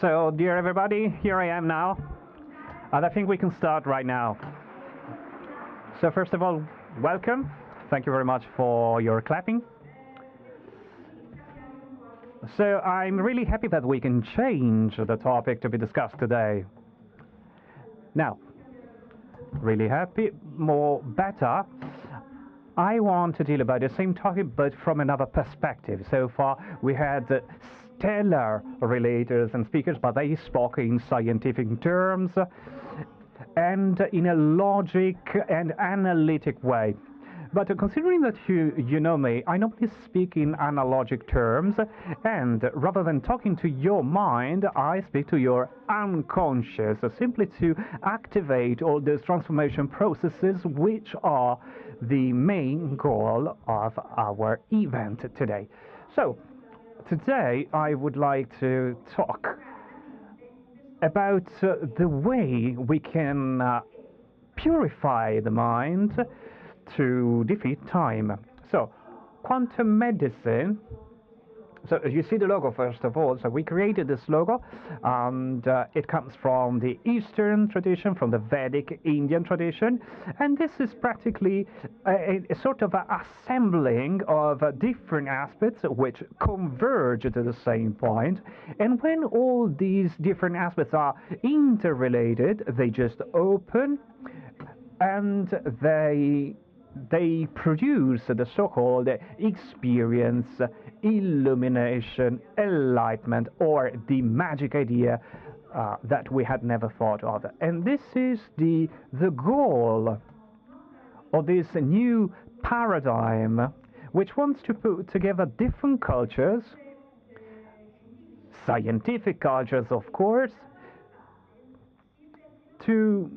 So, dear everybody, here I am now, and I think we can start right now. So, first of all, welcome. Thank you very much for your clapping. So, I'm really happy that we can change the topic to be discussed today. Now, really happy, better. I want to deal about the same topic, but from another perspective. So far, we had stellar relators and speakers, but they spoke in scientific terms and in a logic and analytic way. But considering that you know me, I normally speak in analogic terms, and rather than talking to your mind, I speak to your unconscious, simply to activate all those transformation processes which are the main goal of our event today. So, today I would like to talk about the way we can purify the mind to defeat time. So, quantum medicine. So you see the logo first of all. So we created this logo, and it comes from the Eastern tradition, from the Vedic Indian tradition, and this is practically a sort of assembling of different aspects which converge to the same point. And when all these different aspects are interrelated, they just open, and they produce the so-called experience, illumination, enlightenment, or the magic idea that we had never thought of. And this is the goal of this new paradigm, which wants to put together different cultures, scientific cultures, of course, to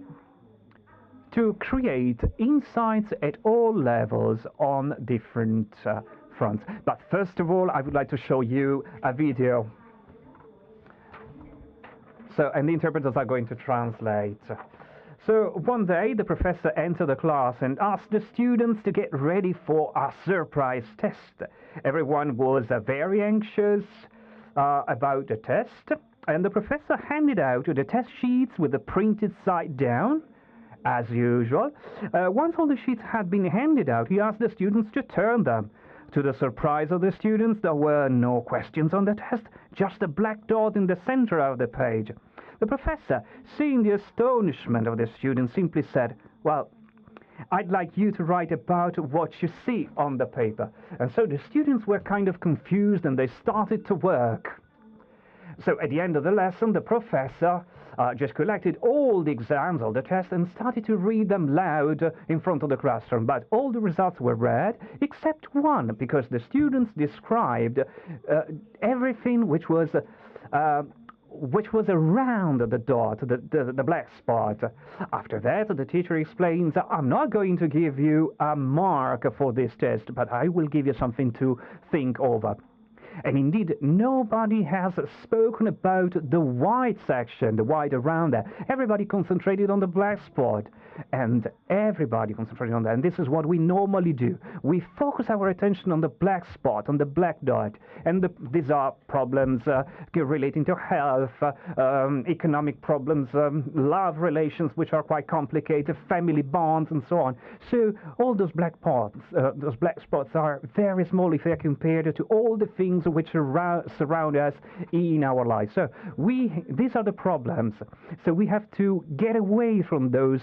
create insights at all levels on different fronts. But first of all, I would like to show you a video. So, and the interpreters are going to translate. So, one day the professor entered the class and asked the students to get ready for a surprise test. Everyone was very anxious about the test, and the professor handed out the test sheets with the printed side down. As usual, once all the sheets had been handed out, he asked the students to turn them. To the surprise of the students, there were no questions on the test, just a black dot in the center of the page. The professor, seeing the astonishment of the students, simply said, "Well, I'd like you to write about what you see on the paper." And so the students were kind of confused, and they started to work. So at the end of the lesson, the professor just collected all the exams, all the tests, and started to read them loud in front of the classroom. But all the results were read, except one, because the students described everything which was around the dot, the black spot. After that, the teacher explains, "I'm not going to give you a mark for this test, but I will give you something to think over." And indeed, nobody has spoken about the white section, the white around that. Everybody concentrated on the black spot. And everybody concentrated on that. And this is what we normally do. We focus our attention on the black spot, on the black dot. And these are problems relating to health, economic problems, love relations, which are quite complicated, family bonds, and so on. So all those black spots are very small if they're compared to all the things which surround us in our lives. So these are the problems. So we have to get away from those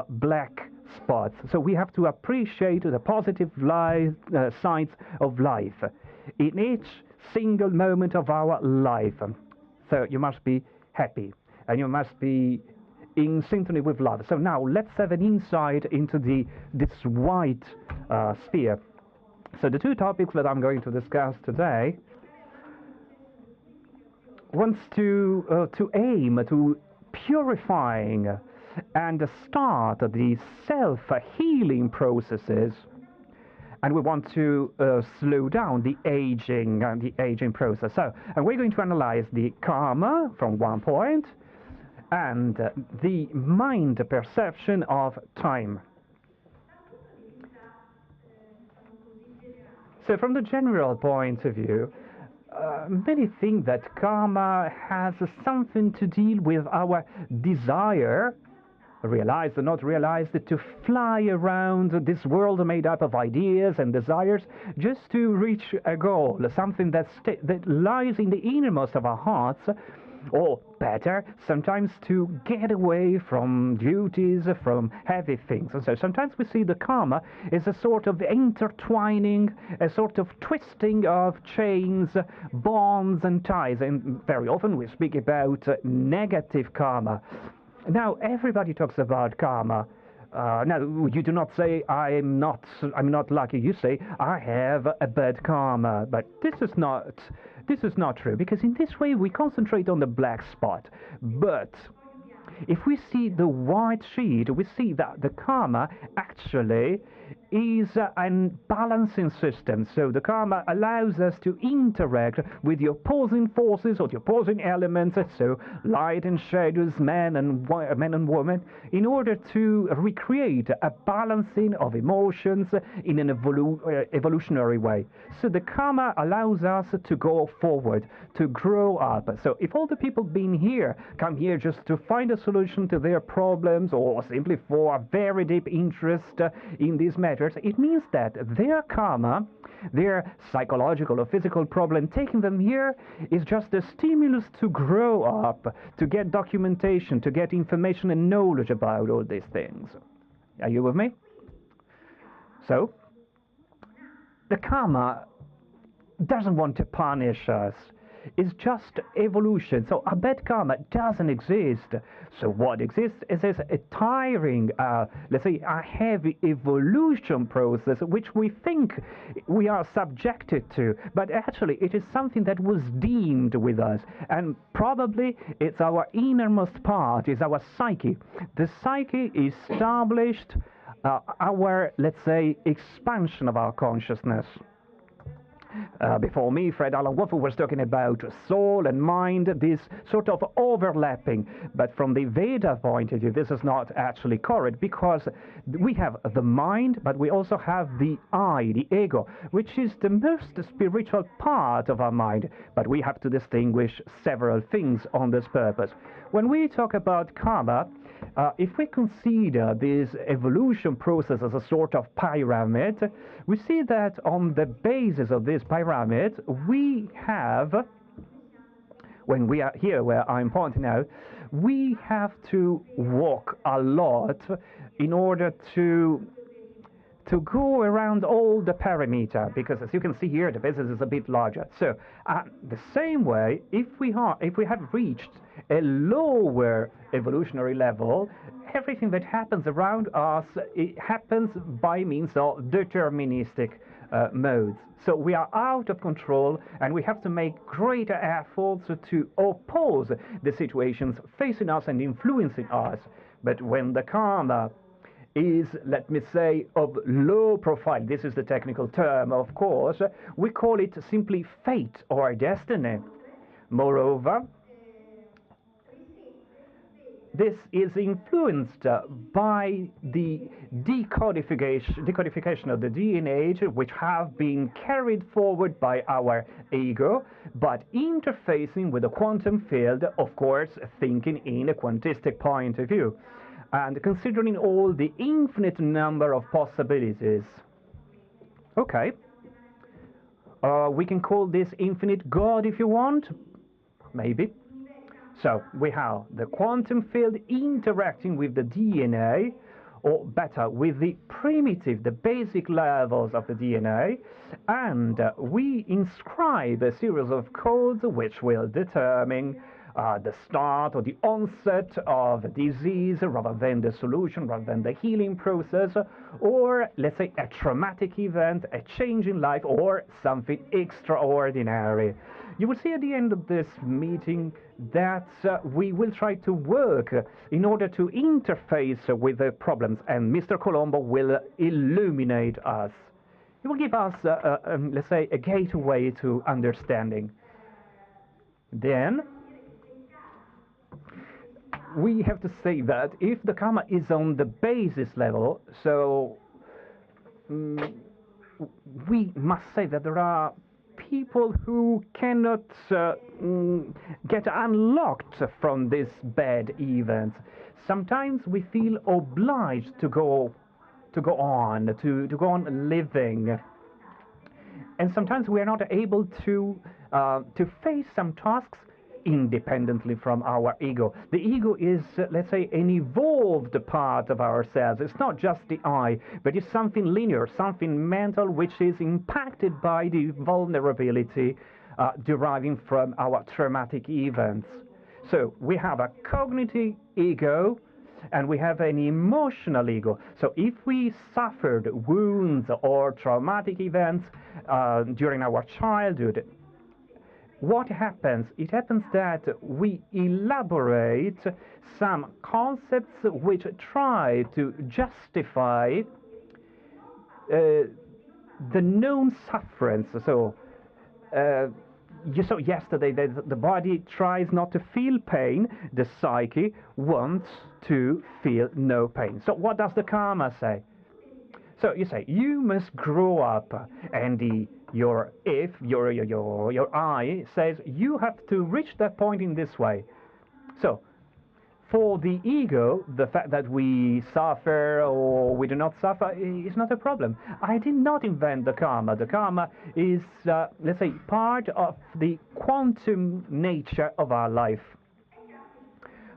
black spots. So we have to appreciate the positive sides of life in each single moment of our life. So you must be happy, and you must be in sympathy with love. So now let's have an insight into this white sphere. So the two topics that I'm going to discuss today wants to aim to purifying and start the self-healing processes, and we want to slow down the aging process. So, and we're going to analyze the karma from one point, and the mind perception of time. So from the general point of view, many think that karma has something to deal with our desire, realized or not realized, to fly around this world made up of ideas and desires just to reach a goal, something that lies in the innermost of our hearts, or better, sometimes to get away from duties, from heavy things. And so sometimes we see the karma as a sort of intertwining, a sort of twisting of chains, bonds and ties. And very often we speak about negative karma. Now, everybody talks about karma. Now, you do not say, I'm not lucky. You say, I have a bad karma. But this is not true, because in this way we concentrate on the black spot. But if we see the white sheet, we see that the karma actually is a balancing system. So the karma allows us to interact with the opposing forces or the opposing elements, so light and shadows, men and women, in order to recreate a balancing of emotions in an evolutionary way. So the karma allows us to go forward, to grow up. So if all the people being here come here just to find a solution to their problems, or simply for a very deep interest in these matters, it means that their karma, their psychological or physical problem taking them here, is just a stimulus to grow up, to get documentation, to get information and knowledge about all these things. Are you with me? So, the karma doesn't want to punish us. It's just evolution. So a bad karma doesn't exist. So what exists is a tiring, let's say, a heavy evolution process which we think we are subjected to, but actually it is something that was deemed with us, and probably it's our innermost part, is our psyche. The psyche established our, let's say, expansion of our consciousness. Before me, Fred Alan Wolfe was talking about soul and mind, this sort of overlapping. But from the Veda point of view, this is not actually correct, because we have the mind, but we also have the I, the ego, which is the most spiritual part of our mind. But we have to distinguish several things on this purpose. When we talk about karma, if we consider this evolution process as a sort of pyramid, we see that on the basis of this pyramid, we have, when we are here where I'm pointing out, we have to walk a lot in order to go around all the parameter, because as you can see here, the basis is a bit larger. So the same way, if we have reached a lower evolutionary level, everything that happens around us, it happens by means of deterministic modes. So we are out of control, and we have to make greater efforts to oppose the situations facing us and influencing us. But when the karma is, let me say, of low profile, this is the technical term, of course, we call it simply fate or destiny. Moreover, this is influenced by the decodification of the DNA, which have been carried forward by our ego, but interfacing with the quantum field, of course, thinking in a quantistic point of view, and considering all the infinite number of possibilities. Okay. We can call this infinite God if you want, maybe. So we have the quantum field interacting with the DNA, or better, with the primitive, the basic levels of the DNA, and we inscribe a series of codes which will determine the start or the onset of a disease rather than the solution, rather than the healing process, or let's say a traumatic event, a change in life, or something extraordinary. You will see at the end of this meeting that we will try to work in order to interface with the problems, and Mr. Colombo will illuminate us. He will give us, let's say, a gateway to understanding. Then we have to say that if the karma is on the basis level, so we must say that there are people who cannot get unlocked from these bad events. Sometimes we feel obliged to go on living, and sometimes we are not able to face some tasks independently from our ego. The ego is, let's say, an evolved part of ourselves. It's not just the I, but it's something linear, something mental, which is impacted by the vulnerability deriving from our traumatic events. So we have a cognitive ego and we have an emotional ego. So if we suffered wounds or traumatic events during our childhood, what happens? It happens that we elaborate some concepts which try to justify the known sufferance. So, you saw yesterday that the body tries not to feel pain, the psyche wants to feel no pain. So, what does the karma say? So you say you must grow up, and your I says you have to reach that point in this way. So for the ego, the fact that we suffer or we do not suffer is not a problem. I did not invent the karma. The karma is, let's say, part of the quantum nature of our life.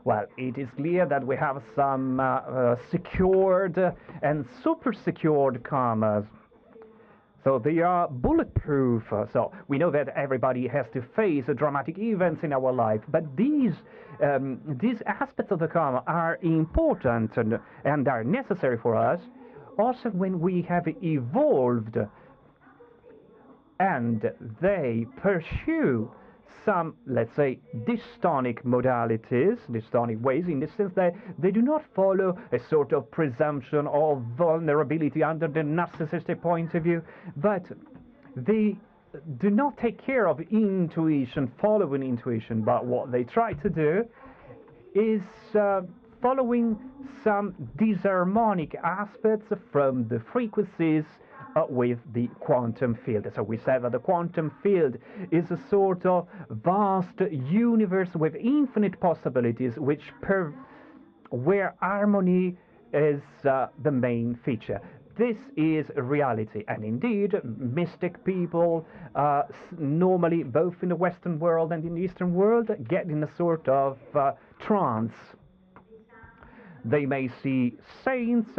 Well, it is clear that we have some secured and super secured karmas. So they are bulletproof. So we know that everybody has to face dramatic events in our life. But these aspects of the karma are important and are necessary for us also when we have evolved and they pursue some, let's say, dystonic modalities, dystonic ways, in the sense that they do not follow a sort of presumption of vulnerability under the narcissistic point of view, but they do not take care of intuition, following intuition, but what they try to do is following some disharmonic aspects from the frequencies with the quantum field. So we said that the quantum field is a sort of vast universe with infinite possibilities, where harmony is the main feature. This is reality, and indeed, mystic people, normally both in the Western world and in the Eastern world, get in a sort of trance. They may see saints,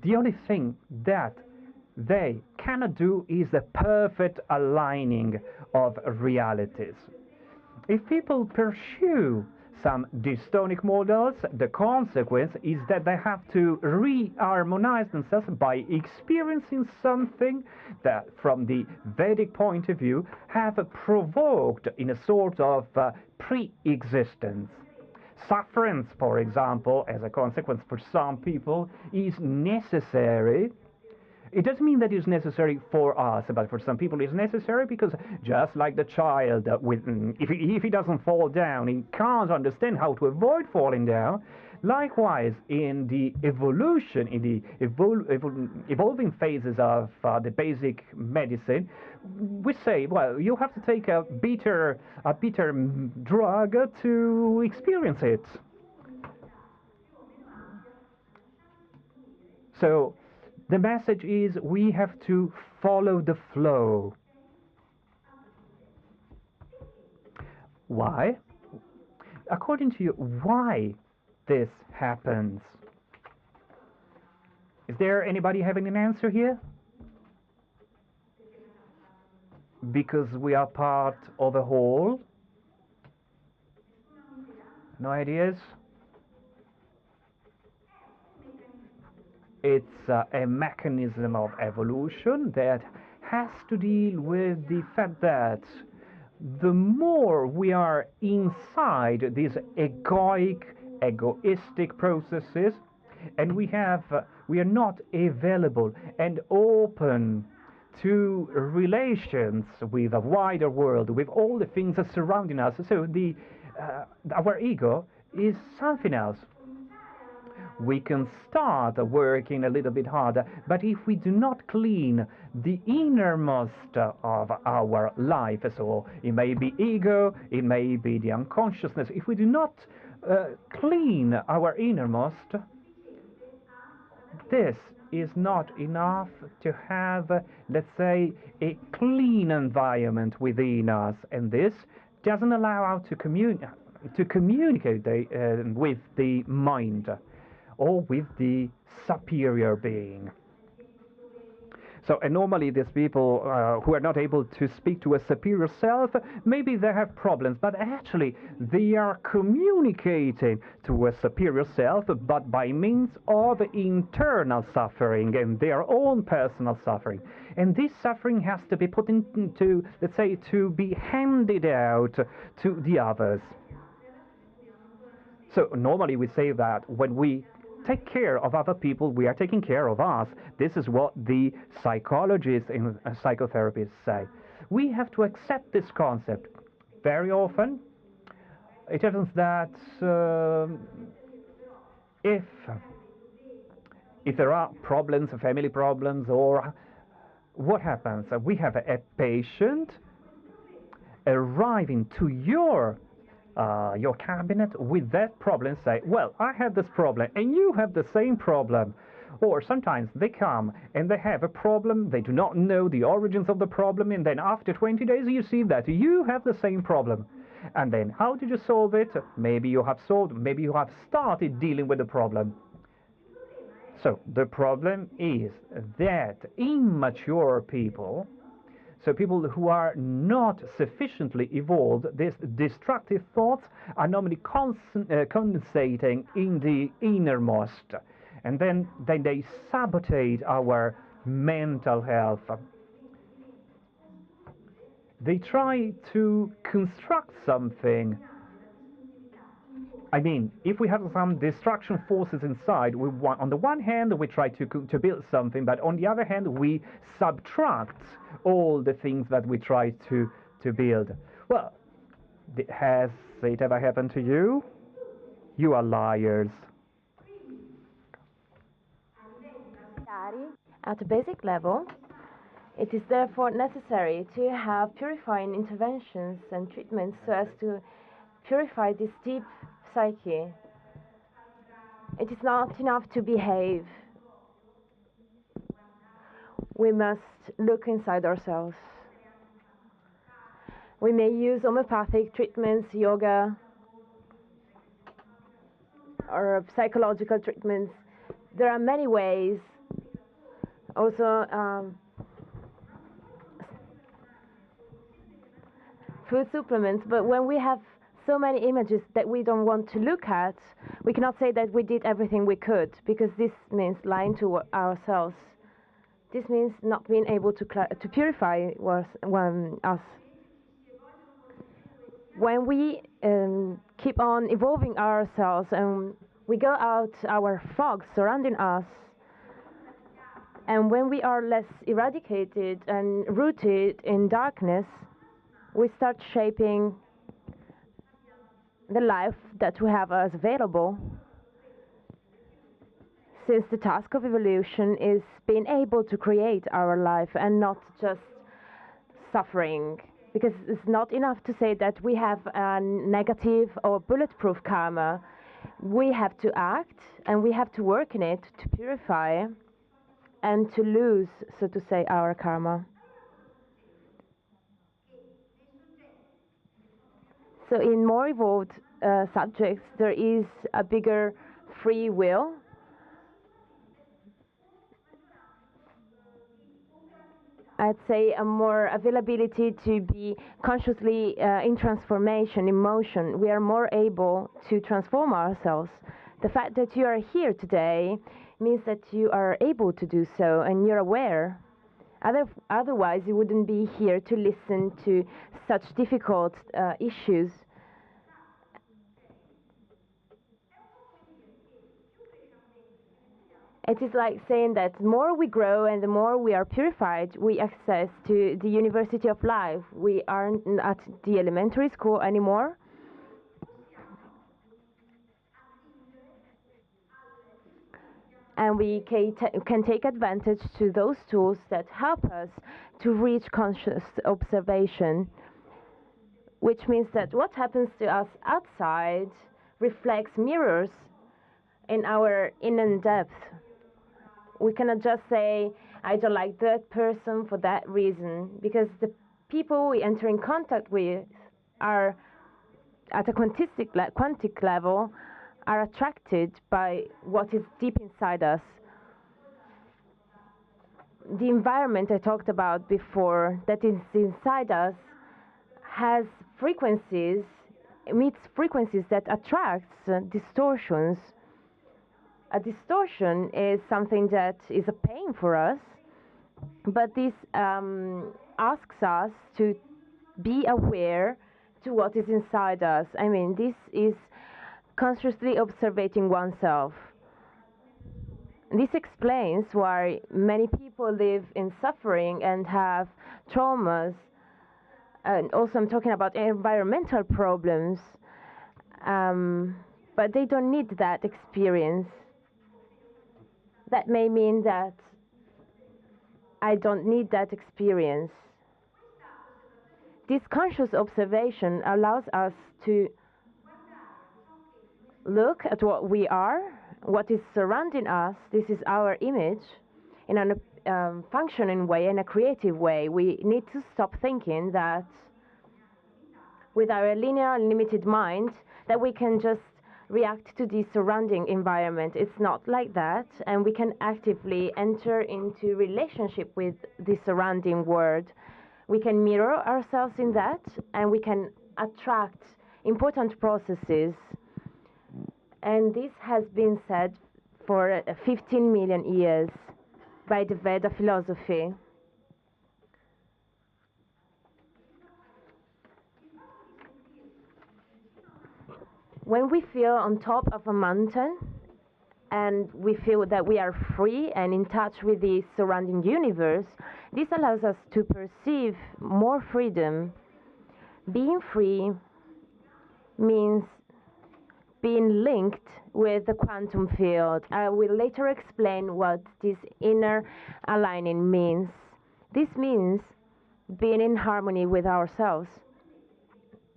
the only thing that they cannot do is the perfect aligning of realities. If people pursue some dystonic models, the consequence is that they have to re-harmonize themselves by experiencing something that, from the Vedic point of view, have provoked in a sort of pre-existence. Sufferance, for example, as a consequence for some people, is necessary. It doesn't mean that it's necessary for us, but for some people it's necessary because just like the child, if he doesn't fall down, he can't understand how to avoid falling down. Likewise, in the evolution, in the evolving phases of the basic medicine, we say, well, you have to take a bitter drug to experience it. So the message is we have to follow the flow. Why? According to you, why this happens? Is there anybody having an answer here? Because we are part of a whole? No ideas? It's a mechanism of evolution that has to deal with the fact that the more we are inside these egoistic processes, and we are not available and open to relations with a wider world, with all the things that surrounding us. So our ego is something else. we can start working a little bit harder. But if we do not clean the innermost of our life, so it may be ego, it may be the unconsciousness, if we do not clean our innermost, this is not enough to have, let's say, a clean environment within us, and this doesn't allow us to communicate with the mind or with the superior being. So, and normally these people who are not able to speak to a superior self, maybe they have problems, but actually they are communicating to a superior self, but by means of internal suffering and their own personal suffering. And this suffering has to be put into, let's say, to be handed out to the others. So normally we say that when we take care of other people, we are taking care of us. This is what the psychologists and psychotherapists say. We have to accept this concept. Very often, it happens that if there are problems, family problems, or what happens? We have a patient arriving to your cabinet with that problem, say, well, I have this problem and you have the same problem. Or sometimes they come and they have a problem, they do not know the origins of the problem, and then after 20 days you see that you have the same problem. And then how did you solve it? Maybe you have solved, maybe you have started dealing with the problem. So the problem is that immature people, so people who are not sufficiently evolved, these destructive thoughts are normally condensating in the innermost. And then they sabotage our mental health. They try to construct something. I mean, if we have some destruction forces inside, on the one hand, we try to build something, but on the other hand, we subtract all the things that we try to build. Well, has it ever happened to you? You are liars. At a basic level, it is therefore necessary to have purifying interventions and treatments so as to purify this deep psyche. It is not enough to behave. We must look inside ourselves. We may use homeopathic treatments, yoga, or psychological treatments. There are many ways. Also, food supplements, but when we have so many images that we don't want to look at, we cannot say that we did everything we could, because this means lying to ourselves. This means not being able to purify us. When we keep on evolving ourselves and we go out our fog surrounding us, and when we are less eradicated and rooted in darkness, we start shaping the life that we have as available. Since the task of evolution is being able to create our life and not just suffering. Because it's not enough to say that we have a negative or bulletproof karma. We have to act and we have to work in it to purify and to lose, so to say, our karma. So in more evolved subjects, there is a bigger free will. I'd say a more availability to be consciously in transformation, in motion. We are more able to transform ourselves. The fact that you are here today means that you are able to do so and you're aware. Otherwise, you wouldn't be here to listen to such difficult issues. It is like saying that the more we grow and the more we are purified, we access to the University of Life. We aren't at the elementary school anymore. and we can take advantage to those tools that help us to reach conscious observation, which means that what happens to us outside reflects mirrors in our inner depth. We cannot just say, I don't like that person for that reason, because the people we enter in contact with are at a quantic level, are attracted by what is deep inside us. The environment I talked about before that is inside us has frequencies, emits frequencies that attracts distortions. A distortion is something that is a pain for us, but this asks us to be aware to what is inside us. I mean, this is consciously observing oneself. This explains why many people live in suffering and have traumas. And also I'm talking about environmental problems, but they don't need that experience. That may mean that I don't need that experience. This conscious observation allows us to look at what we are, what is surrounding us. This is our image in a functioning way, in a creative way. We need to stop thinking that with our linear and limited mind that we can just react to the surrounding environment. It's not like that, and we can actively enter into relationship with the surrounding world. We can mirror ourselves in that, and we can attract important processes. And this has been said for 15 million years by the Veda philosophy. When we feel on top of a mountain and we feel that we are free and in touch with the surrounding universe, this allows us to perceive more freedom. Being free means being linked with the quantum field. I will later explain what this inner aligning means. This means being in harmony with ourselves.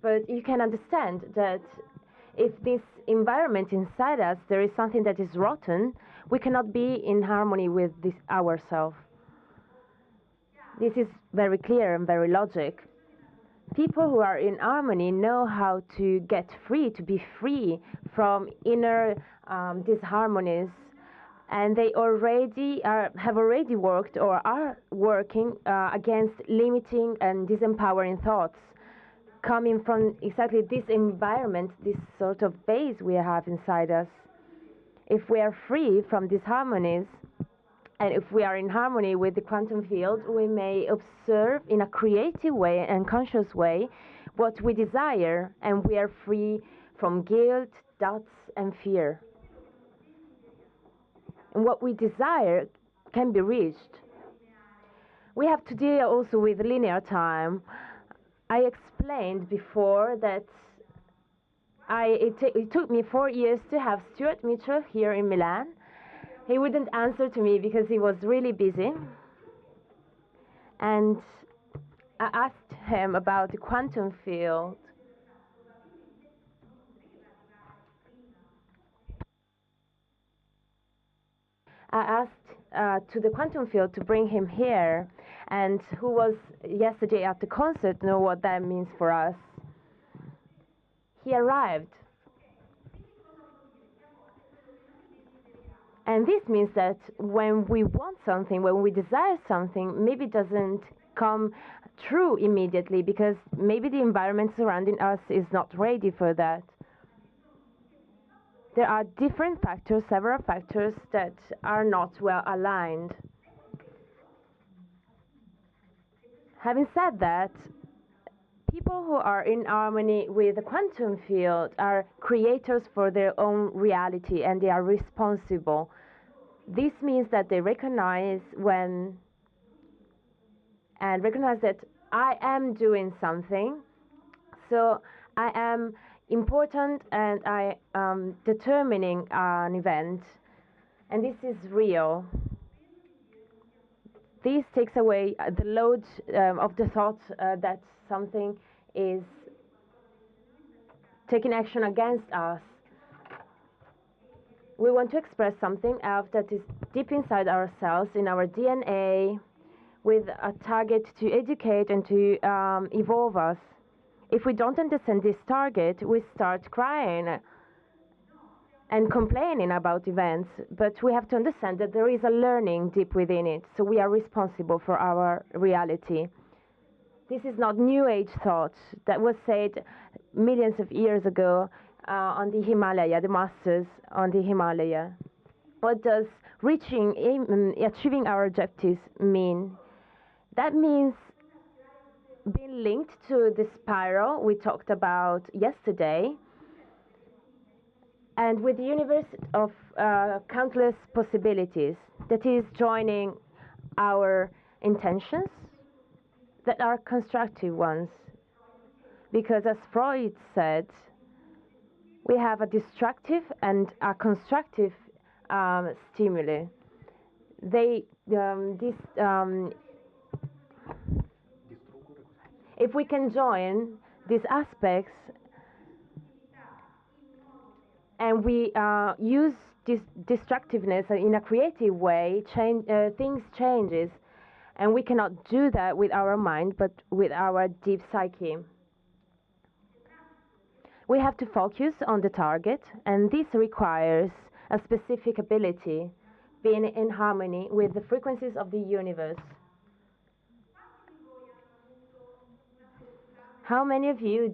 But you can understand that if this environment inside us, there is something that is rotten, we cannot be in harmony with this ourselves. This is very clear and very logic. People who are in harmony know how to get free, to be free from inner disharmonies, and they have already worked or are working against limiting and disempowering thoughts, coming from exactly this environment, this sort of base we have inside us. If we are free from disharmonies, and if we are in harmony with the quantum field, we may observe in a creative way and conscious way what we desire, and we are free from guilt, doubts, and fear. And what we desire can be reached. We have to deal also with linear time. I explained before that it took me 4 years to have Stuart Mitchell here in Milan. He wouldn't answer to me because he was really busy. And I asked him about the quantum field. I asked to the quantum field to bring him here, and who was yesterday at the concert know what that means for us. He arrived. And this means that when we want something, when we desire something, maybe it doesn't come true immediately because maybe the environment surrounding us is not ready for that. There are different factors, several factors that are not well aligned. Having said that, people who are in harmony with the quantum field are creators for their own reality, and they are responsible. This means that they recognize that I am doing something, so I am important and I am determining an event. And this is real. This takes away the load of the thought that something is taking action against us. We want to express something else that is deep inside ourselves, in our DNA, with a target to educate and to evolve us. If we don't understand this target, we start crying and complaining about events, but we have to understand that there is a learning deep within it, so we are responsible for our reality. This is not New Age thought that was said millions of years ago on the Himalaya, the masters on the Himalaya. What does achieving our objectives mean? That means being linked to the spiral we talked about yesterday, and with the universe of countless possibilities, that is joining our intentions that are constructive ones. Because as Freud said, we have a destructive and a constructive stimuli. If we can join these aspects and we use this destructiveness in a creative way, things changes. And we cannot do that with our mind, but with our deep psyche. We have to focus on the target, and this requires a specific ability, being in harmony with the frequencies of the universe. How many of you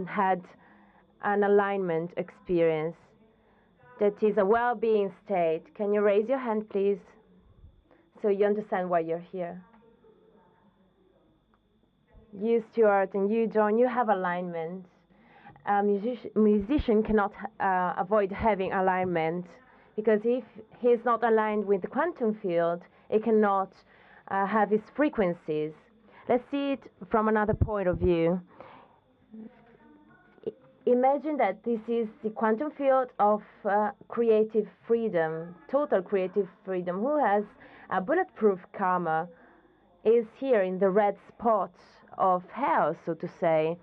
had an alignment experience that is a well-being state? Can you raise your hand, please? So you understand why you're here. You, Stuart, and you, John, you have alignment. A musician cannot avoid having alignment, because if he's not aligned with the quantum field, he cannot have his frequencies. Let's see it from another point of view. Imagine that this is the quantum field of creative freedom, total creative freedom. Who has a bulletproof karma is here in the red spot of hell, so to say,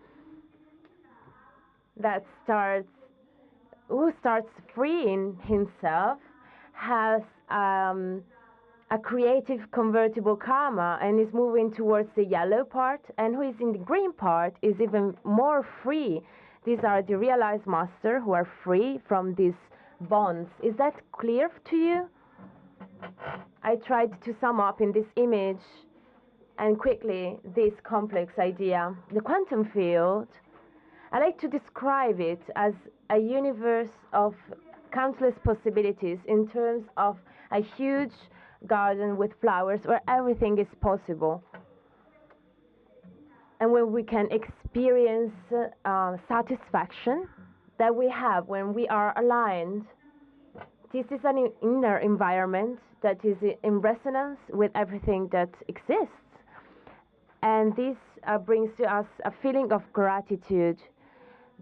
who starts freeing himself, has a creative convertible karma and is moving towards the yellow part, and who is in the green part is even more free. These are the realized masters who are free from these bonds. Is that clear to you? I tried to sum up in this image and quickly this complex idea. The quantum field, I like to describe it as a universe of countless possibilities in terms of a huge garden with flowers where everything is possible. And when we can experience satisfaction that we have when we are aligned, this is an inner environment that is in resonance with everything that exists. And this brings to us a feeling of gratitude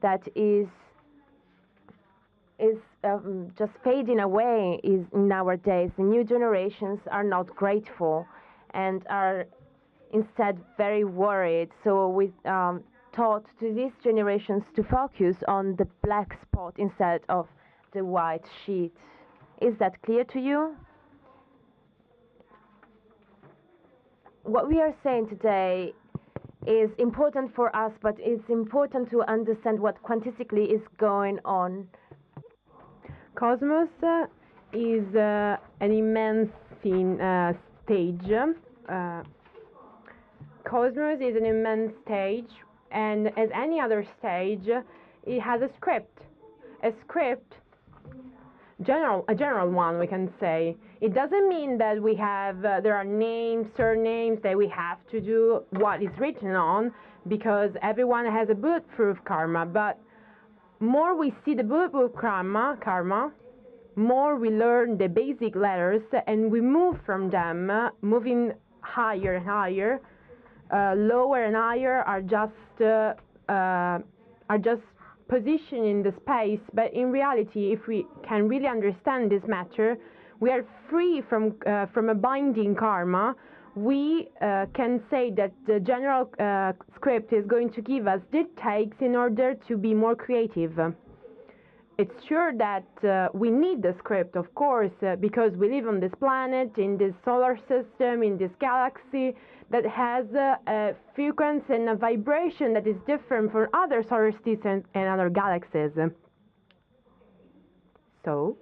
that is just fading away nowadays. The new generations are not grateful and are instead very worried. So we taught to these generations to focus on the black spot instead of the white sheet. Is that clear to you? What we are saying today is important for us, but it's important to understand what quantistically is going on. Cosmos is an immense stage. Cosmos is an immense stage, and as any other stage, it has a script. A script, a general one, we can say. It doesn't mean that we have, there are names, surnames that we have to do what is written on, because everyone has a bulletproof karma, but more we see the bulletproof karma, more we learn the basic letters, and we move from them, moving higher and higher. Lower and higher are just position in the space, but in reality, if we can really understand this matter, we are free from a binding karma. We can say that the general script is going to give us dictates in order to be more creative. It's sure that we need the script, of course, because we live on this planet, in this solar system, in this galaxy that has a frequency and a vibration that is different from other solar systems and other galaxies. So,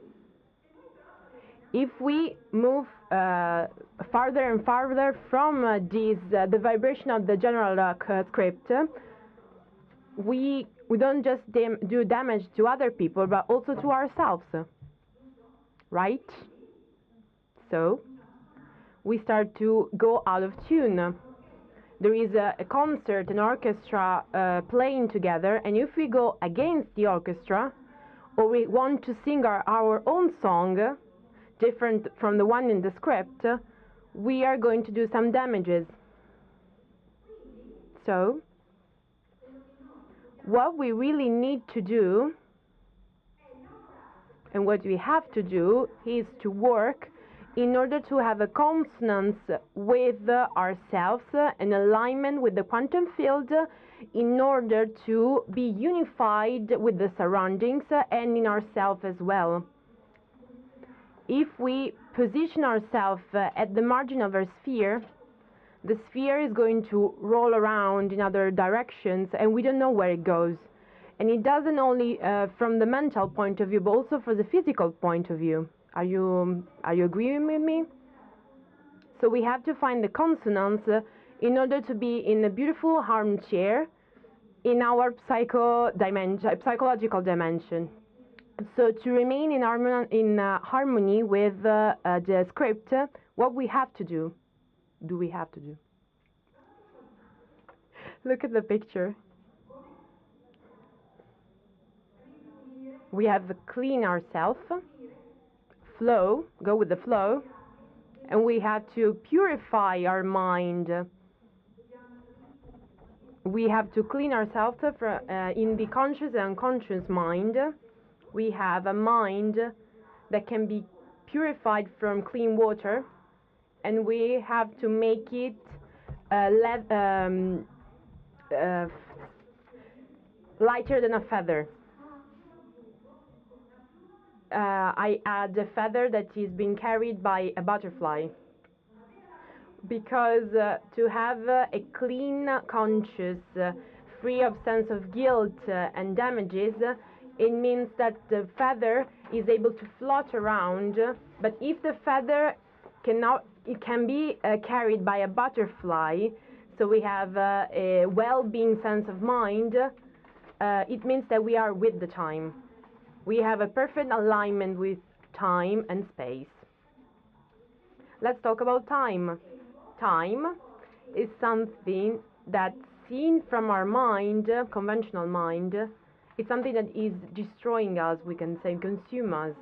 if we move farther and farther from the vibration of the general script, we don't just do damage to other people, but also to ourselves, right? So, we start to go out of tune. There is a concert, an orchestra playing together, and if we go against the orchestra, or we want to sing our own song, different from the one in the script, we are going to do some damages. So, what we really need to do, and what we have to do, is to work in order to have a consonance with ourselves, an alignment with the quantum field, in order to be unified with the surroundings and in ourselves as well. If we position ourselves at the margin of our sphere, the sphere is going to roll around in other directions and we don't know where it goes. And it doesn't only from the mental point of view, but also from the physical point of view. Are you agreeing with me? So we have to find the consonance in order to be in a beautiful armchair in our psychological dimension. So to remain in harmony with the script, what we have to do? We have to do? Look at the picture. We have to clean ourselves, flow, go with the flow, and we have to purify our mind. We have to clean ourselves in the conscious and unconscious mind. We have a mind that can be purified from clean water, and we have to make it lighter than a feather. I add a feather that is being carried by a butterfly, because to have a clean conscious, free of sense of guilt and damages, it means that the feather is able to float around. But if the feather it can be carried by a butterfly, so we have a well-being sense of mind, it means that we are with the time. We have a perfect alignment with time and space. Let's talk about time. Time is something that's seen from our mind, conventional mind. It's something that is destroying us, we can say, consume us,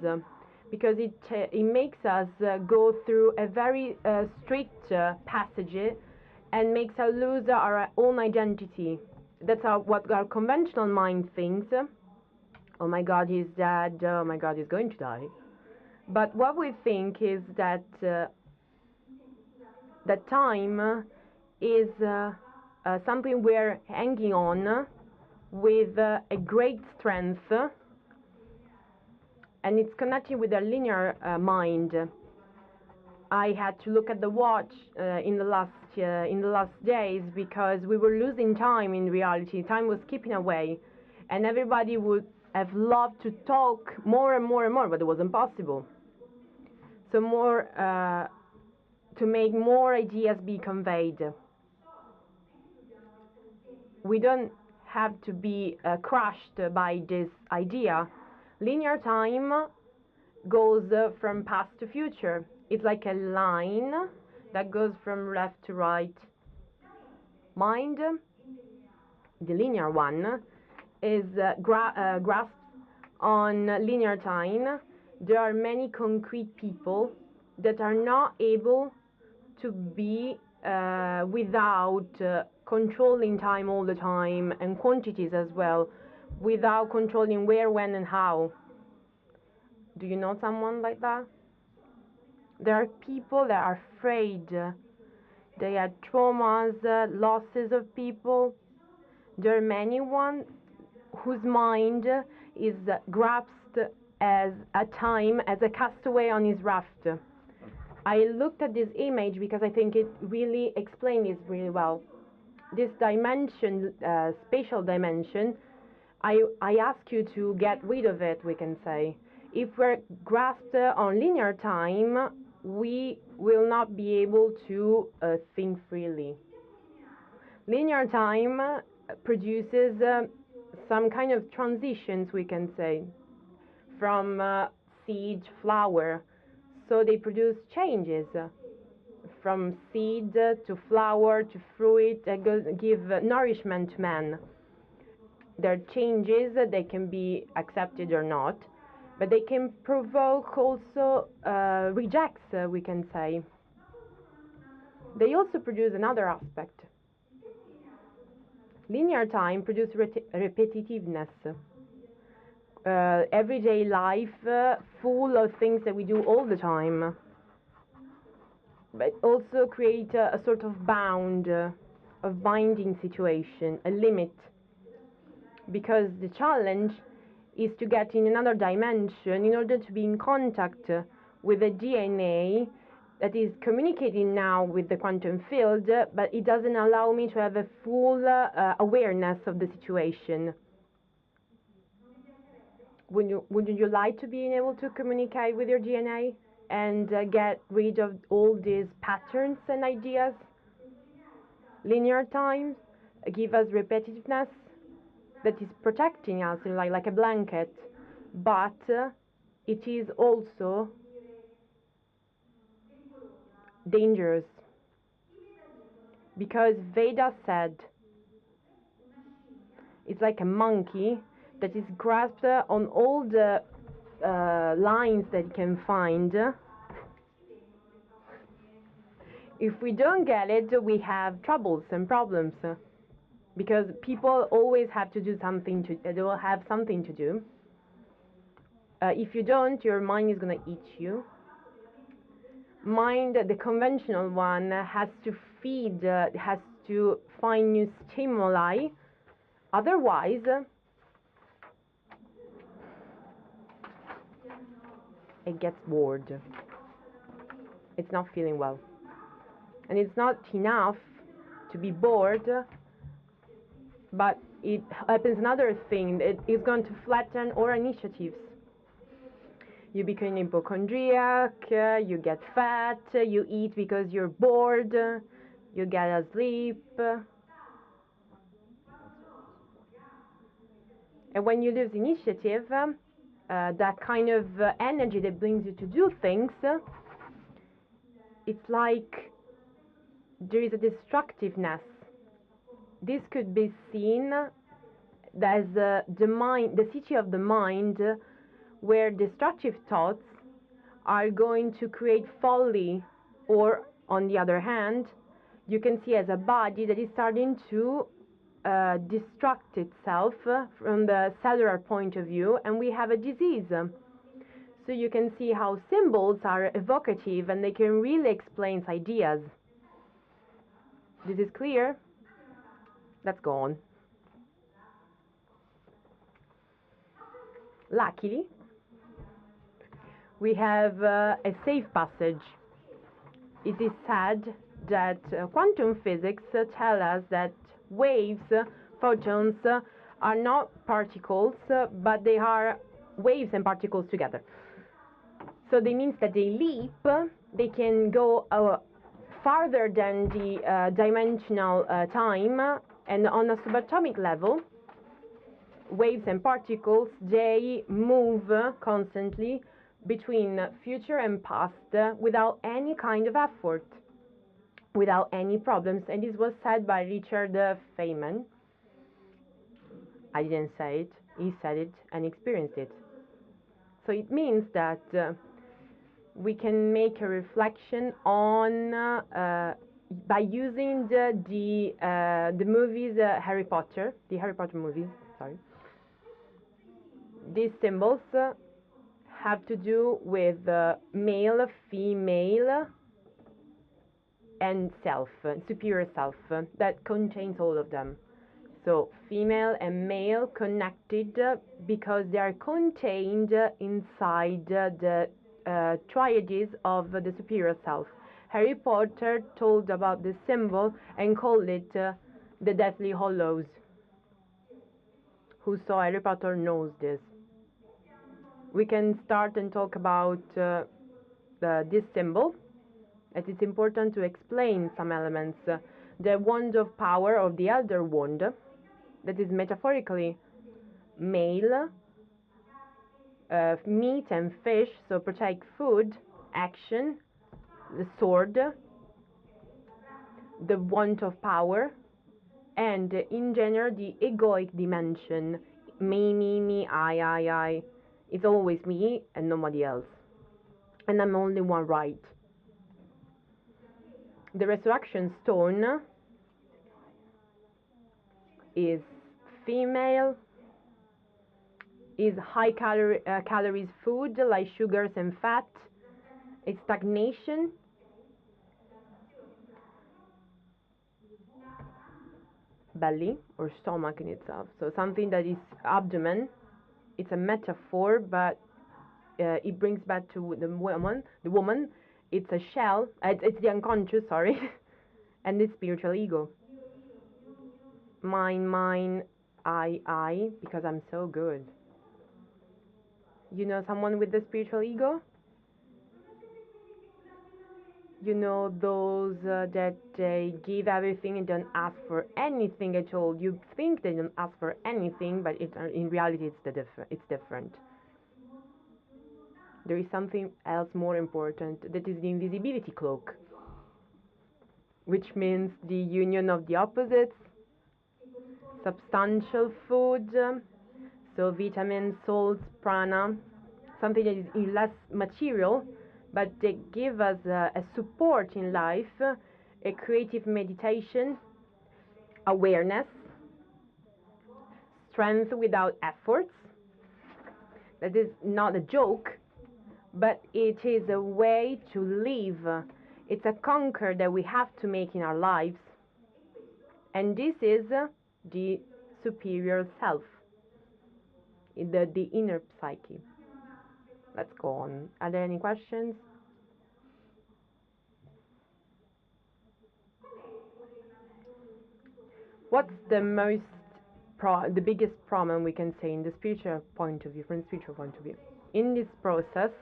because it makes us go through a very strict passage and makes us lose our own identity. That's what our conventional mind thinks. Oh my God, he's dead. Oh my God, he's going to die. But what we think is that that time is something we're hanging on with a great strength, and it's connected with a linear mind. I had to look at the watch in the last days, because we were losing time in reality. Time was skipping away, and everybody would have loved to talk more and more and more, but it was impossible. So to make more ideas be conveyed. We don't have to be crushed by this idea. Linear time goes from past to future. It's like a line that goes from left to right. Mind, the linear one, is grasped on linear time. There are many concrete people that are not able to be without controlling time all the time, and quantities as well. without controlling where, when, and how. Do you know someone like that? There are people that are afraid. They had traumas, losses of people. There are many ones whose mind is grasped as a time, as a castaway on his raft. I looked at this image because I think it really explains this really well. This dimension, spatial dimension, I ask you to get rid of it, we can say. If we're grasped on linear time, we will not be able to think freely. Linear time produces some kind of transitions, we can say, from seed, flower. So they produce changes from seed to flower to fruit that give nourishment to man. There are changes, they can be accepted or not, but they can provoke also rejects, we can say. They also produce another aspect. Linear time produces repetitiveness. Everyday life full of things that we do all the time, but also create a sort of bound, of binding situation, a limit, because the challenge is to get in another dimension in order to be in contact with the DNA that is communicating now with the quantum field, but it doesn't allow me to have a full awareness of the situation. Would you like to be able to communicate with your DNA and get rid of all these patterns and ideas? Linear time give us repetitiveness that is protecting us like a blanket, but it is also dangerous, because Veda said it's like a monkey that is grasped on all the lines that it can find. If we don't get it, we have troubles and problems, because people always have to do something they will have something to do. If you don't, your mind is going to eat you. Mind, the conventional one, has to feed, has to find new stimuli. Otherwise, it gets bored. It's not feeling well. And it's not enough to be bored, but it happens another thing. It is going to flatten our initiatives. You become hypochondriac, you get fat, you eat because you're bored, you get asleep. And when you lose initiative, that kind of energy that brings you to do things, it's like there is a destructiveness. This could be seen as the mind, the city of the mind, where destructive thoughts are going to create folly, or on the other hand, you can see as a body that is starting to destruct itself from the cellular point of view, and we have a disease. So you can see how symbols are evocative and they can really explain ideas. This is clear? Let's go on. Luckily, we have a safe passage. It is said that quantum physics tell us that waves, photons, are not particles, but they are waves and particles together. So that means that they leap, they can go farther than the dimensional time, and on a subatomic level, waves and particles, they move constantly between future and past without any kind of effort, without any problems. And this was said by Richard Feynman. I didn't say it, he said it and experienced it. So it means that we can make a reflection on by using the movies, the Harry Potter movies, sorry. These symbols have to do with male, female, and self, superior self, that contains all of them. So female and male connected because they are contained inside the triads of the superior self. Harry Potter told about this symbol and called it the Deathly Hallows. Who saw Harry Potter knows this. We can start and talk about this symbol. It is important to explain some elements. The wand of power of the elder wand, that is metaphorically male, meat and fish, so protect food, action, the sword, the want of power, and in general the egoic dimension, me, I. It's always me and nobody else. And I'm only one right. The resurrection stone is female, is high calories food like sugars and fat. It's stagnation. Belly or stomach in itself. So something that is abdomen. It's a metaphor, but it brings back to the woman. The woman. It's a shell. It's the unconscious. Sorry, and the spiritual ego. Mine, I, because I'm so good. You know someone with the spiritual ego? You know those that they give everything and don't ask for anything at all. You think they don't ask for anything, but in reality it's different. There is something else more important, that is the invisibility cloak, which means the union of the opposites, substantial food, so vitamins, salts, prana, something that is less material, but they give us a support in life, a creative meditation, awareness, strength without efforts. That is not a joke, but it is a way to live. It's a conquer that we have to make in our lives. And this is the superior self, the inner psyche. Let's go on. Are there any questions? What's the biggest problem we can say in the spiritual point of view, from the spiritual point of view? In this process,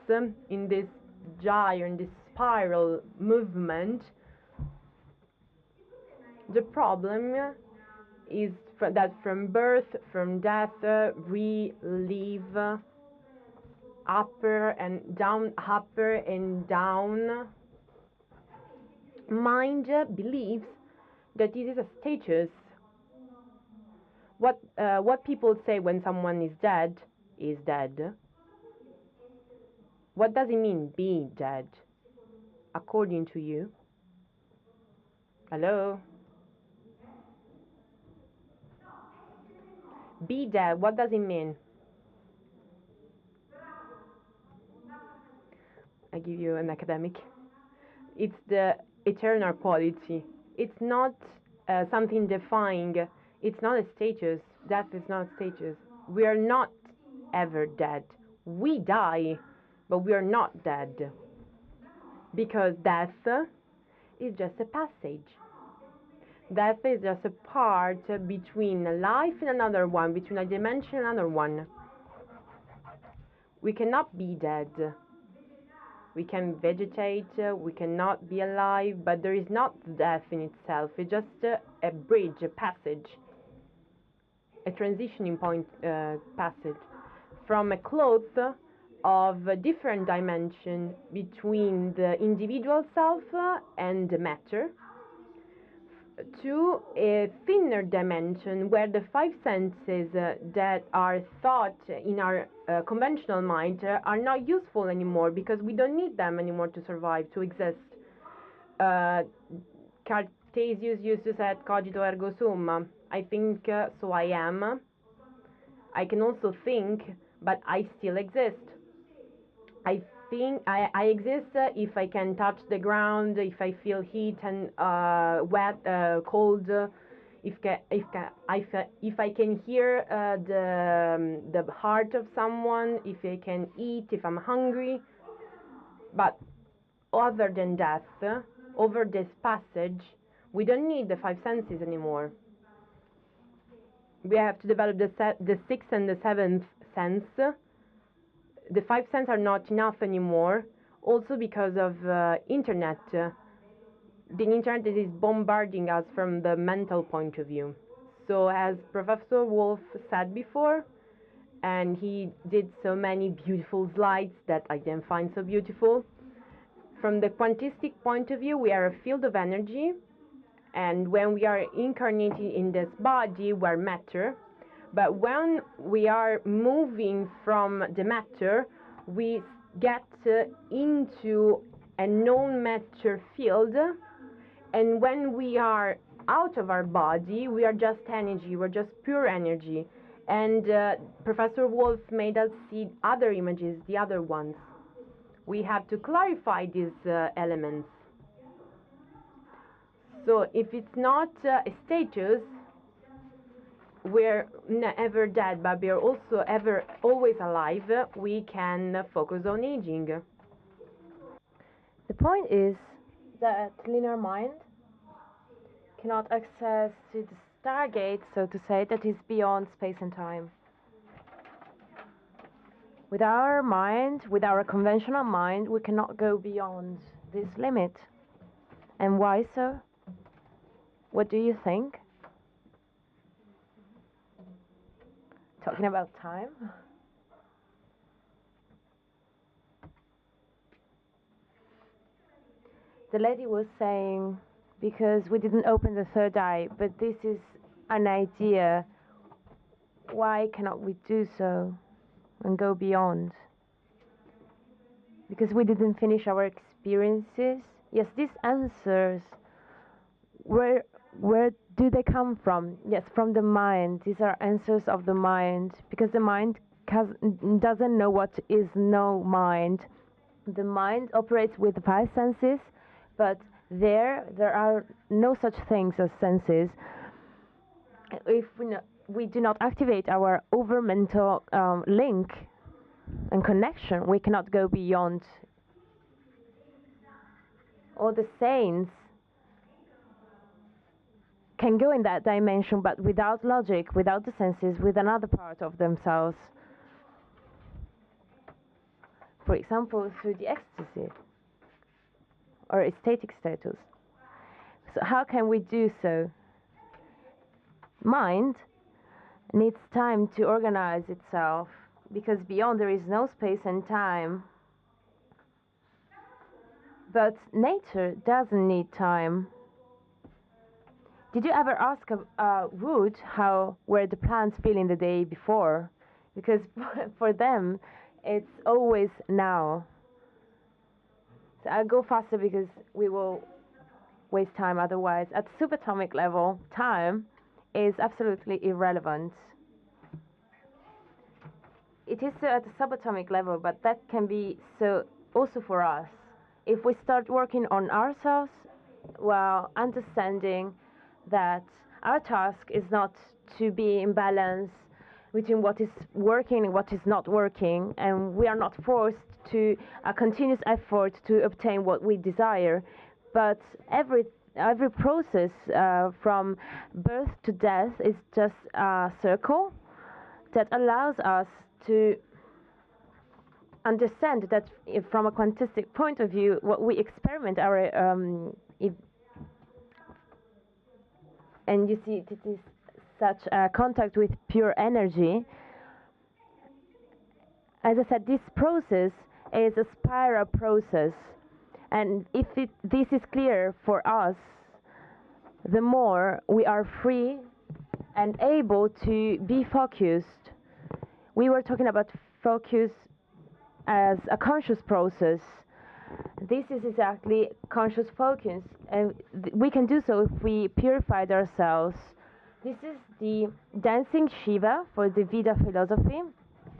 in this gyre, in this spiral movement, the problem is that from birth, from death, we live upper and down. Mind believes that this is a status. What people say when someone is dead is dead. What does it mean, be dead, according to you? Hello? Be dead, what does it mean? I give you an academic. It's the eternal quality. It's not something defined. It's not a status. Death is not a status. We are not ever dead. We die, but we are not dead. Because death is just a passage. Death is just a part between life and another one, between a dimension and another one. We cannot be dead. We can vegetate, we cannot be alive, but there is not death in itself. It's just a bridge, a passage, a transitioning point passage from a cloth of a different dimension between the individual self and the matter to a thinner dimension where the five senses that are thought in our conventional mind are not useful anymore because we don't need them anymore to survive, to exist. Cartesius used to say, cogito ergo sum. I think, so I am. I can also think, but I still exist. I think I exist if I can touch the ground, if I feel heat and wet, cold, if I can hear the heart of someone, if I can eat, if I'm hungry. But other than that, over this passage, we don't need the five senses anymore. We have to develop the sixth and the seventh sense. The five senses are not enough anymore, also because of internet. The internet is bombarding us from the mental point of view. So as Professor Wolf said before, and he did so many beautiful slides that I didn't find so beautiful, from the quantistic point of view, we are a field of energy, and when we are incarnated in this body, we're matter. But when we are moving from the matter, we get into a non-matter field, and when we are out of our body, we are just energy, we're just pure energy. And Professor Wolf made us see other images, the other ones. We have to clarify these elements. So if it's not a status, we're never dead, but we're also always alive. We can focus on aging. The point is that linear mind cannot access to the stargate, so to say, that is beyond space and time. With our mind, with our conventional mind, we cannot go beyond this limit. And why so? What do you think? Talking about time? The lady was saying, because we didn't open the third eye, but this is an idea. Why cannot we do so and go beyond? Because we didn't finish our experiences? Yes, these answers, where do they come from? Yes, from the mind. These are answers of the mind, because the mind doesn't know what is no mind. The mind operates with the five senses, but there are no such things as senses. If we do not activate our over-mental link and connection, we cannot go beyond. All the saints can go in that dimension, but without logic, without the senses, with another part of themselves. For example, through the ecstasy or ecstatic status. So how can we do so? Mind needs time to organize itself, because beyond there is no space and time. But nature doesn't need time. Did you ever ask a wood how were the plants feeling the day before? Because for them, it's always now. So I'll go faster because we will waste time otherwise. At subatomic level, time is absolutely irrelevant. It is so at the subatomic level, but that can be so also for us. If we start working on ourselves while understanding that our task is not to be in balance between what is working and what is not working, and we are not forced to a continuous effort to obtain what we desire, but every process from birth to death is just a circle that allows us to understand that from a quantistic point of view, what we experiment and you see it is such a contact with pure energy. As I said, this process is a spiral process, and if this is clear for us, the more we are free and able to be focused. We were talking about focus as a conscious process. This is exactly conscious focus, and we can do so if we purified ourselves. This is the dancing Shiva for the Veda philosophy.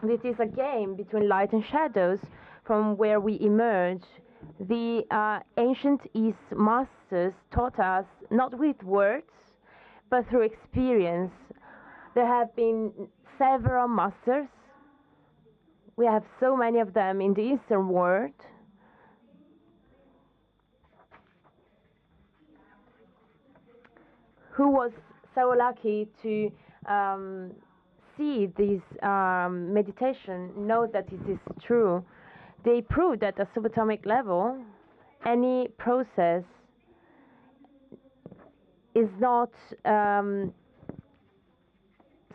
This is a game between light and shadows from where we emerge. The ancient East masters taught us not with words, but through experience. There have been several masters. We have so many of them in the Eastern world. Who was so lucky to see this meditation, know that this is true. They proved that at subatomic level, any process is not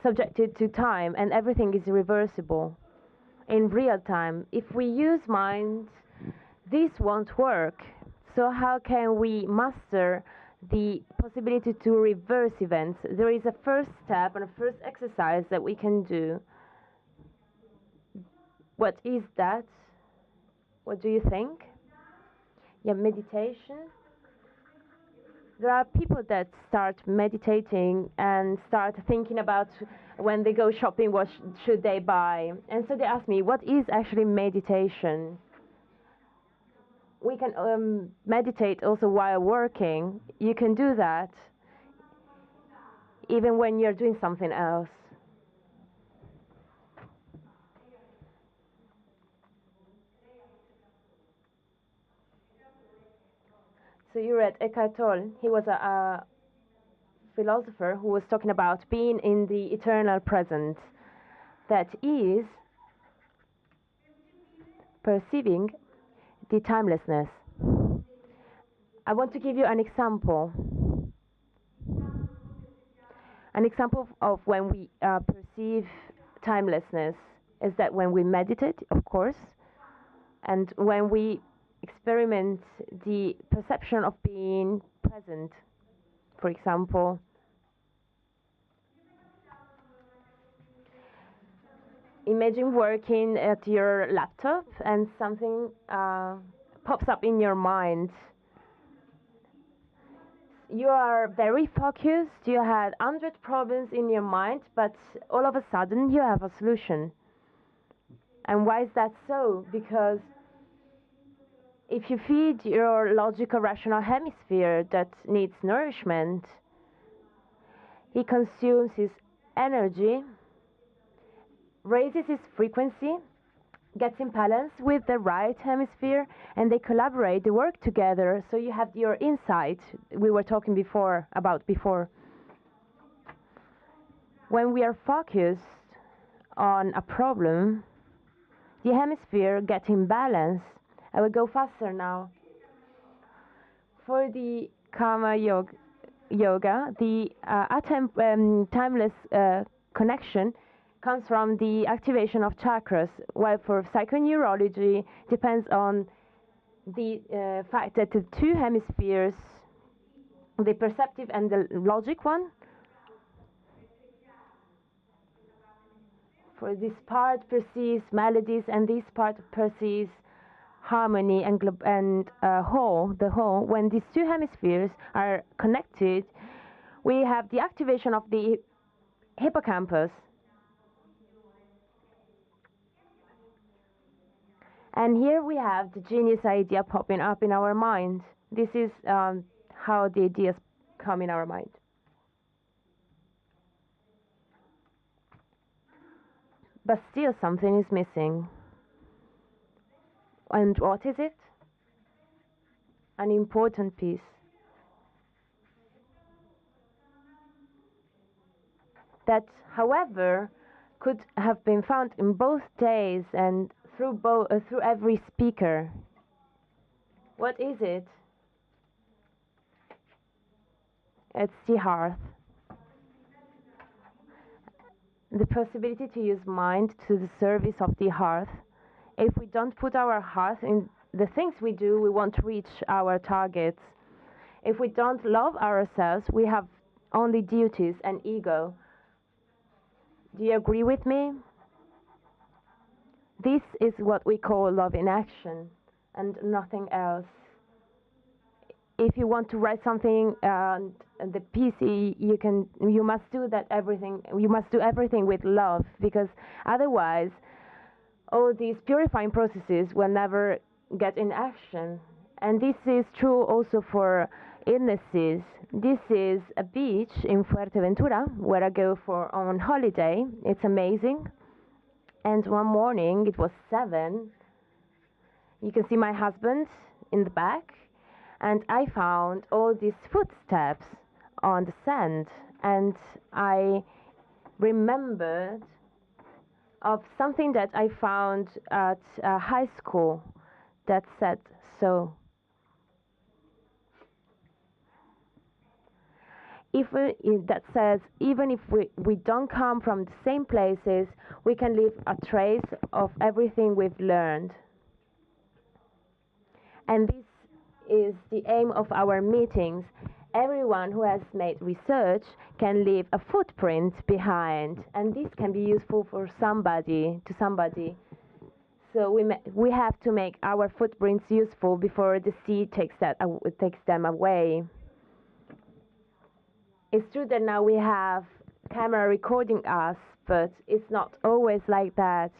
subjected to time, and everything is reversible in real time. If we use mind, this won't work. So how can we master the possibility to reverse events? There is a first step and a first exercise that we can do. What is that? What do you think? Yeah, meditation. There are people that start meditating and start thinking about when they go shopping what should they buy. And so they ask me, what is actually meditation? We can meditate also while working. You can do that even when you're doing something else. So you read Eckhart Tolle. He was a philosopher who was talking about being in the eternal present. That is perceiving the timelessness. I want to give you an example. An example of when we perceive timelessness is that when we meditate, of course, and when we experiment the perception of being present. For example, imagine working at your laptop and something pops up in your mind. You are very focused, you had 100 problems in your mind, but all of a sudden you have a solution. And why is that so? Because if you feed your logical rational hemisphere that needs nourishment, he consumes his energy, raises his frequency, gets in balance with the right hemisphere, and they collaborate, they work together, so you have your insight we were talking about before. When we are focused on a problem, the hemisphere gets in balance. I will go faster now. For the Karma Yoga, the timeless connection comes from the activation of chakras, while for psychoneurology depends on the fact that the two hemispheres, the perceptive and the logic one, for this part perceives melodies and this part perceives harmony and whole. The whole. When these two hemispheres are connected, we have the activation of the hippocampus. And here we have the genius idea popping up in our mind. This is how the ideas come in our mind. But still something is missing. And what is it? An important piece. That, however, could have been found in both days and through every speaker. What is it? It's the hearth. The possibility to use mind to the service of the hearth. If we don't put our heart in the things we do, we won't reach our targets. If we don't love ourselves, we have only duties and ego. Do you agree with me? This is what we call love in action and nothing else. If you want to write something on the PC, you must do everything with love, because otherwise all these purifying processes will never get in action. And this is true also for illnesses. This is a beach in Fuerteventura where I go for on holiday. It's amazing. And one morning, it was 7, you can see my husband in the back, and I found all these footsteps on the sand, and I remembered of something that I found at high school that said so. That says, even if we don't come from the same places, we can leave a trace of everything we've learned. And this is the aim of our meetings. Everyone who has made research can leave a footprint behind, and this can be useful for somebody, to somebody. So we have to make our footprints useful before the sea takes them away. It's true that now we have camera recording us, but it's not always like that.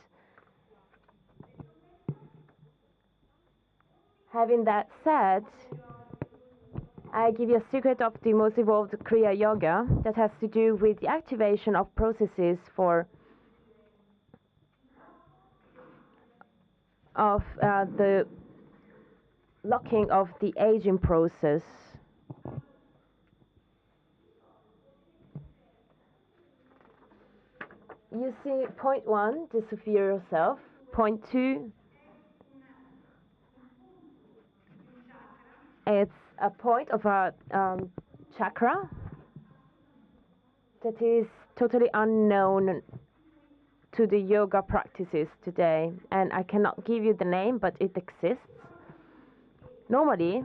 Having that said, I give you a secret of the most evolved Kriya Yoga that has to do with the activation of processes of the locking of the aging process. You see, point 1, the superior self. Point 2, it's a point of a chakra that is totally unknown to the yoga practices today, and I cannot give you the name, but it exists. Normally,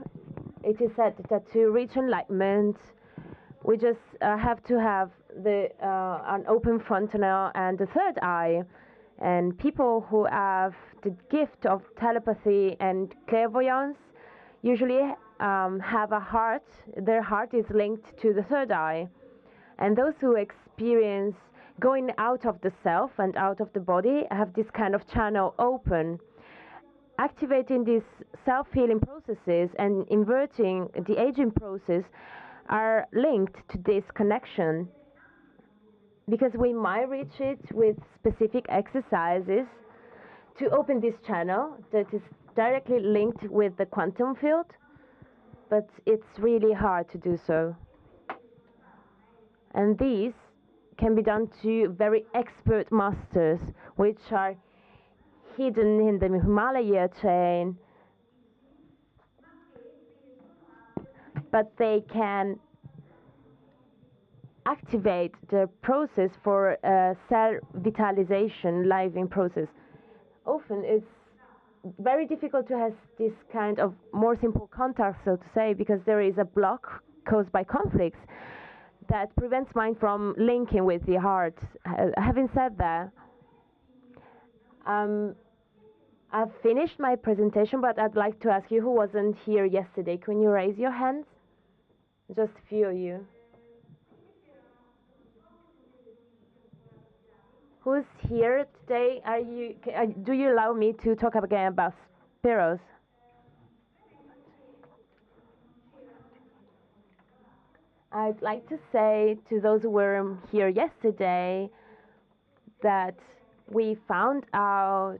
it is said that to reach enlightenment, we just have to have an open fontanel and the third eye. And people who have the gift of telepathy and clairvoyance usually have a heart. Their heart is linked to the third eye. And those who experience going out of the self and out of the body have this kind of channel open. Activating these self-healing processes and inverting the aging process are linked to this connection, because we might reach it with specific exercises to open this channel that is directly linked with the quantum field, but it's really hard to do so. And these can be done to very expert masters, which are hidden in the Himalaya chain, but they can activate the process for cell vitalization, living process. Often it's very difficult to have this kind of more simple contact, so to say, because there is a block caused by conflicts that prevents mind from linking with the heart. Having said that, I've finished my presentation, but I'd like to ask you who wasn't here yesterday. Can you raise your hands? Just a few of you. Who's here today? Do you allow me to talk again about sparrows? I'd like to say to those who were here yesterday that we found out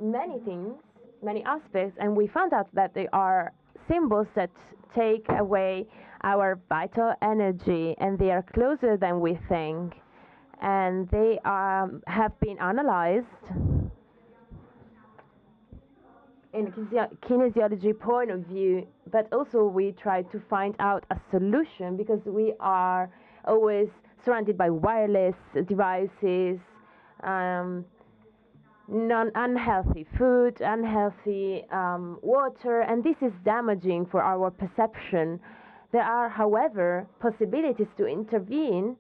many things, many aspects, and we found out that they are symbols that take away our vital energy, and they are closer than we think. And they have been analyzed in a kinesiology point of view, but also we try to find out a solution, because we are always surrounded by wireless devices, unhealthy food, unhealthy water, and this is damaging for our perception. There are, however, possibilities to intervene,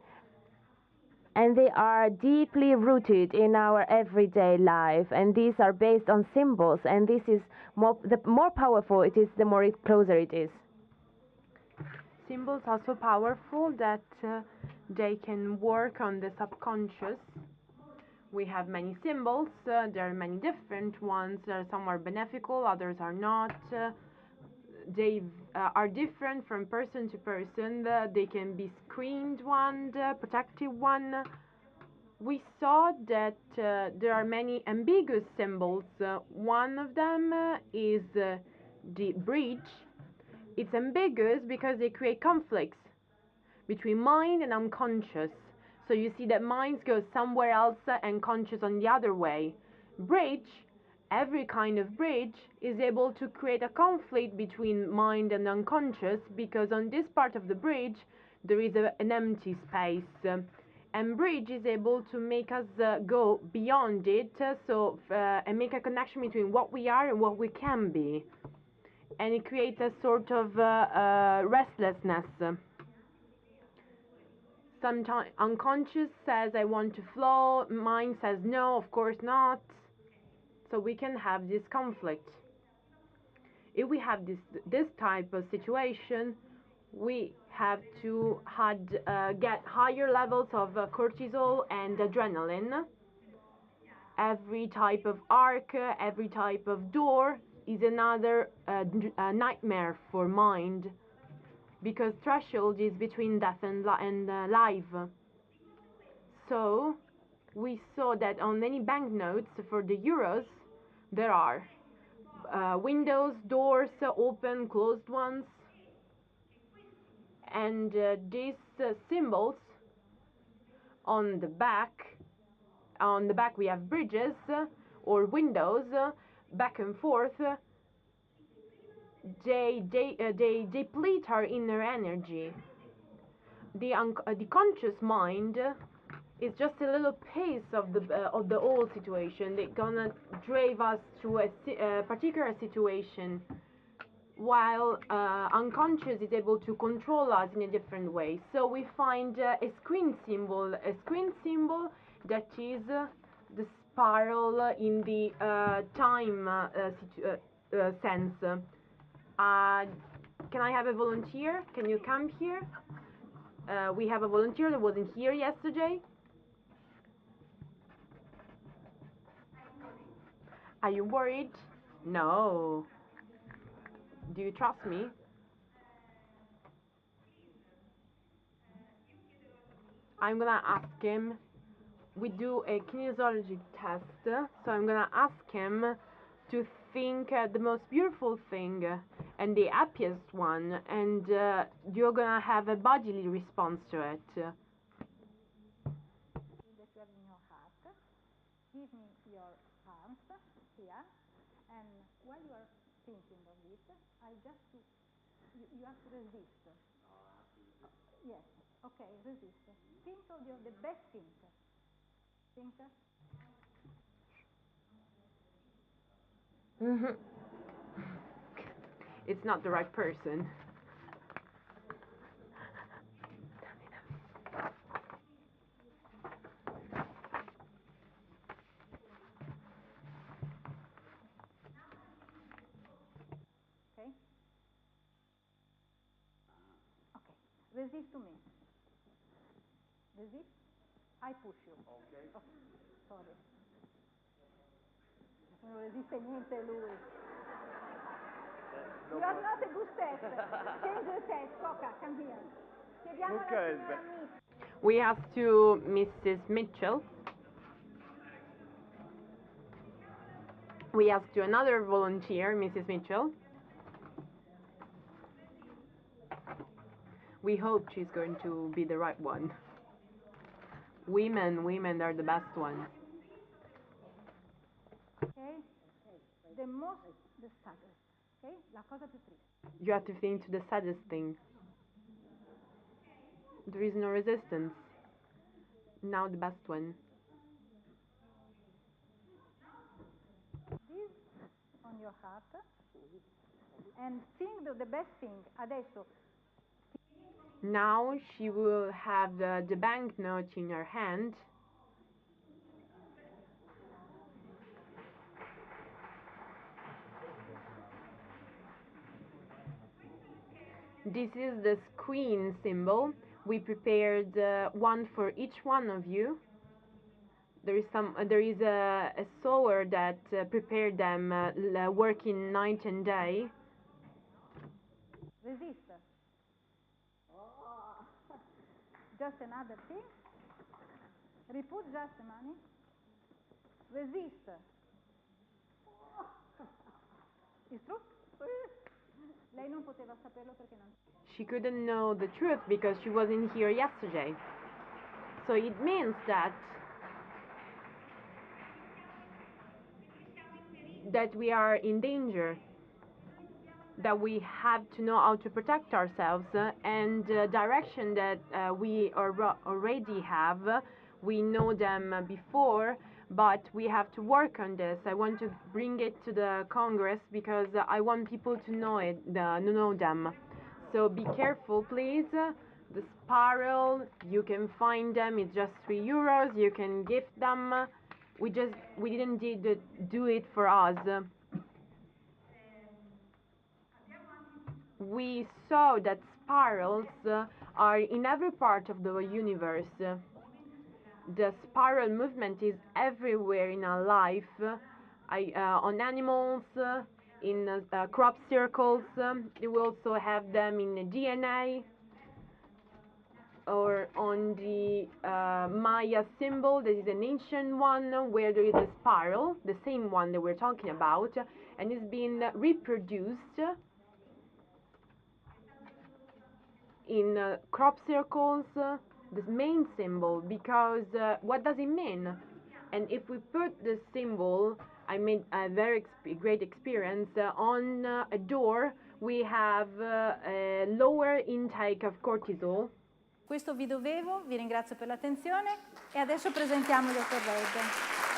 and they are deeply rooted in our everyday life, and these are based on symbols, and this is the more powerful it is, the more closer it is. Symbols are so powerful that they can work on the subconscious, We have many symbols. There are many different ones. Some are beneficial, others are not. They are different from person to person. They can be screened one, protective one. We saw that there are many ambiguous symbols. One of them is the bridge. It's ambiguous because they create conflicts between mind and unconscious. So you see that mind goes somewhere else and conscious on the other way. Bridge, every kind of bridge, is able to create a conflict between mind and unconscious because on this part of the bridge there is an empty space. And bridge is able to make us go beyond it, and make a connection between what we are and what we can be. And it creates a sort of restlessness. Sometimes unconscious says I want to flow, mind says no, of course not. So we can have this conflict. If we have this type of situation, we have to get higher levels of cortisol and adrenaline. Every type of arc, every type of door is another nightmare for mind, because threshold is between death and life. So we saw that on many banknotes for the euros there are windows, doors, open, closed ones, and these symbols on the back. On the back we have bridges or windows, back and forth. They deplete our inner energy. The conscious mind is just a little piece of the whole situation. They're gonna drive us to a particular situation, while unconscious is able to control us in a different way. So we find a screen symbol that is the spiral in the time sense. Can I have a volunteer? Can you come here? We have a volunteer that wasn't here yesterday. Are you worried? No. Do you trust me? I'm gonna ask him. We do a kinesiology test, so I'm gonna ask him to think the most beautiful thing and the happiest one, and you're gonna have a bodily response to it. That you have in your heart. Give me your arms here, and while you are thinking of it, you have to resist. Yes, okay, resist. Think of the best thing. Think. It's not the right person. Okay? Okay, resist to me. Resist. I push you. Okay. Sorry. Non resiste niente lui. You are not a good test. Change the test. Coca, come here. Chiediamo alla signora Miss. We ask to Mrs. Mitchell. We ask to another volunteer, Mrs. Mitchell. We hope she's going to be the right one. Women are the best one. Okay? The saddest. Okay? La cosa più triste. You have to think to the saddest thing. There is no resistance. Now the best one. This on your heart. And think of the best thing. Adesso. Now she will have the banknote in her hand. This is the screen symbol. We prepared one for each one of you. there is a sewer that prepared them working night and day. Resist. Just another thing. Reput just the money. Resist. It's true? Lei non poteva saperlo perché non... She couldn't know the truth because she wasn't here yesterday. So it means that we are in danger, that we have to know how to protect ourselves, and the direction that we already have, we know them before, but we have to work on this. I want to bring it to the Congress because I want people to know know them. So be careful, please. The spiral, you can find them. It's just €3. You can gift them. We didn't do it for us. We saw that spirals are in every part of the universe. The spiral movement is everywhere in our life, on animals, in crop circles. You will also have them in the DNA, or on the Maya symbol. This is an ancient one where there is a spiral, the same one that we're talking about, and it's been reproduced in crop circles, the main symbol, because what does it mean? And if we put the symbol, I made a very great experience, on a door, we have a lower intake of cortisol. Questo vi dovevo, vi ringrazio per l'attenzione e adesso presentiamo il dottor Red.